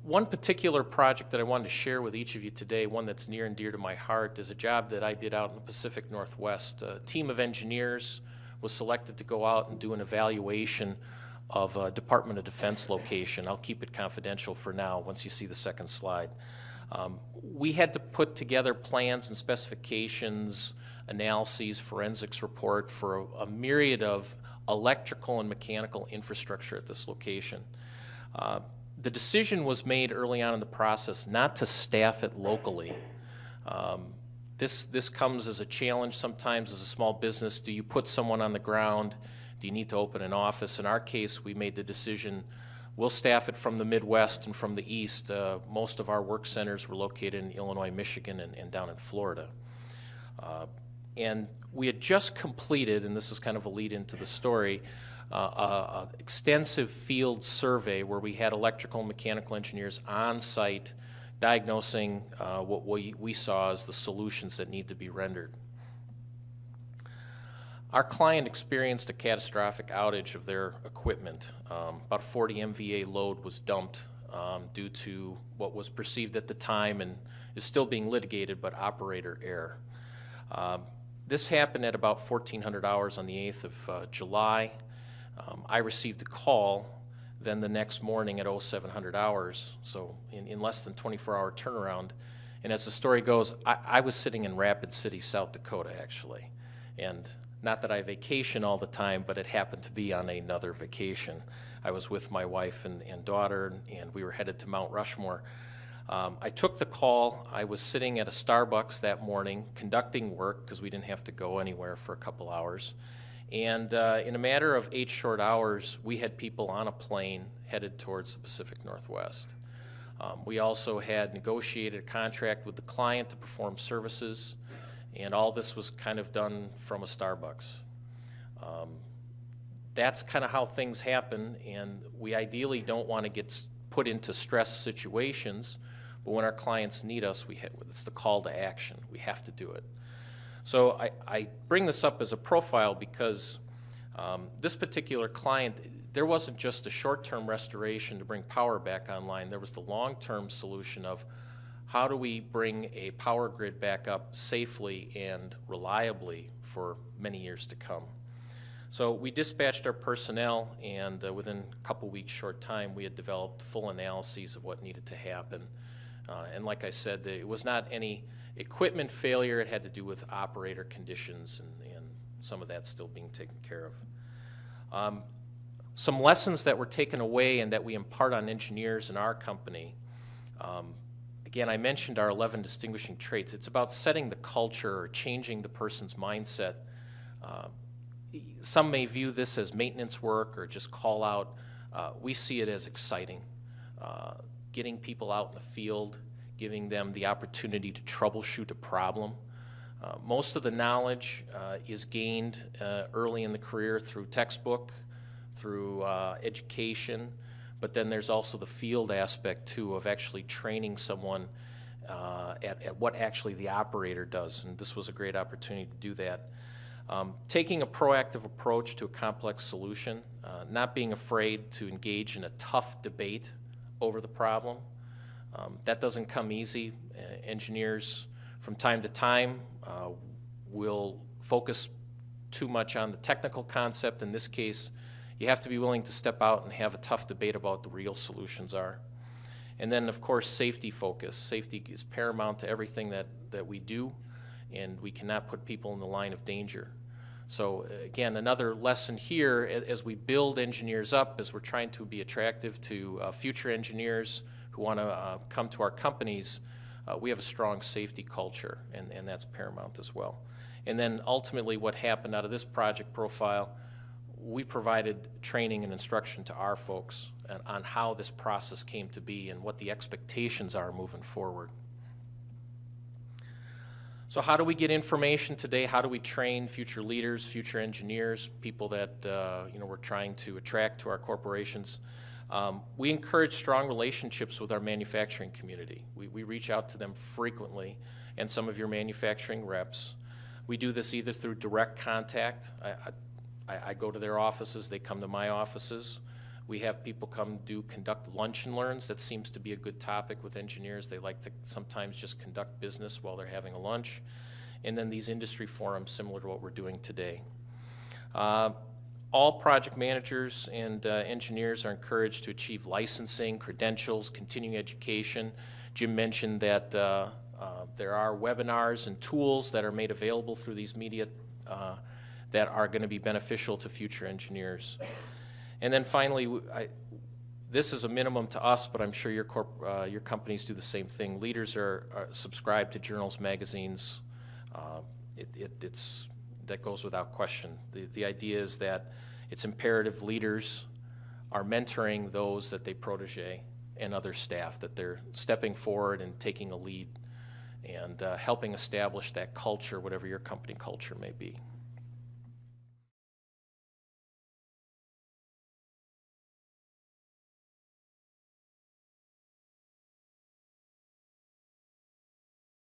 One particular project that I wanted to share with each of you today, one that's near and dear to my heart, is a job that I did out in the Pacific Northwest. A team of engineers was selected to go out and do an evaluation of a Department of Defense location. I'll keep it confidential for now once you see the second slide. We had to put together plans and specifications, analyses, forensics report for a myriad of electrical and mechanical infrastructure at this location. The decision was made early on in the process not to staff it locally. This comes as a challenge sometimes as a small business. Do you put someone on the ground? Do you need to open an office? In our case, we made the decision we'll staff it from the Midwest and from the East. Most of our work centers were located in Illinois, Michigan, and down in Florida. And we had just completed, and this is kind of a lead into the story, an extensive field survey where we had electrical and mechanical engineers on site diagnosing what we saw as the solutions that need to be rendered. Our client experienced a catastrophic outage of their equipment. About 40 MVA load was dumped due to what was perceived at the time and is still being litigated, but operator error. This happened at about 1400 hours on the 8th of July. I received a call then the next morning at 0700 hours, so in less than 24-hour turnaround. And as the story goes, I was sitting in Rapid City, South Dakota, actually. And not that I vacation all the time, but it happened to be on another vacation. I was with my wife and daughter, and we were headed to Mount Rushmore. I took the call. I was sitting at a Starbucks that morning conducting work because we didn't have to go anywhere for a couple hours. And in a matter of 8 short hours, we had people on a plane headed towards the Pacific Northwest. We also had negotiated a contract with the client to perform services, and all this was kind of done from a Starbucks. That's kind of how things happen, and we ideally don't want to get put into stress situations, but when our clients need us, it's the call to action. We have to do it. So I bring this up as a profile because this particular client, there wasn't just a short-term restoration to bring power back online. There was the long-term solution of how do we bring a power grid back up safely and reliably for many years to come. So we dispatched our personnel, and within a couple weeks short time, we had developed full analyses of what needed to happen. And like I said, it was not any equipment failure. It had to do with operator conditions, and some of that's still being taken care of. Some lessons that were taken away and that we impart on engineers in our company. Again, I mentioned our 11 distinguishing traits. It's about setting the culture or changing the person's mindset. Some may view this as maintenance work or just call out. We see it as exciting. Getting people out in the field, giving them the opportunity to troubleshoot a problem. Most of the knowledge is gained early in the career through textbook, through education, but then there's also the field aspect too of actually training someone at what actually the operator does, and this was a great opportunity to do that. Taking a proactive approach to a complex solution, not being afraid to engage in a tough debate over the problem. That doesn't come easy. Engineers from time to time will focus too much on the technical concept. In this case, you have to be willing to step out and have a tough debate about what the real solutions are. And then, of course, safety focus. Safety is paramount to everything that we do, and we cannot put people in the line of danger. So again, another lesson here as we build engineers up, as we're trying to be attractive to future engineers who want to come to our companies, we have a strong safety culture, and that's paramount as well. And then ultimately what happened out of this project profile, we provided training and instruction to our folks on how this process came to be and what the expectations are moving forward. So how do we get information today? How do we train future leaders, future engineers, people that we're trying to attract to our corporations? We encourage strong relationships with our manufacturing community. We reach out to them frequently, and some of your manufacturing reps. We do this either through direct contact. I go to their offices, they come to my offices. We have people come conduct lunch and learns. That seems to be a good topic with engineers. They like to sometimes just conduct business while they're having a lunch. And then these industry forums similar to what we're doing today. All project managers and engineers are encouraged to achieve licensing, credentials, continuing education. Jim mentioned that there are webinars and tools that are made available through these media that are going to be beneficial to future engineers. And then finally, this is a minimum to us, but I'm sure your companies do the same thing. Leaders are subscribed to journals, magazines. That goes without question. The idea is that it's imperative leaders are mentoring those that they protege and other staff, that they're stepping forward and taking a lead and helping establish that culture, whatever your company culture may be.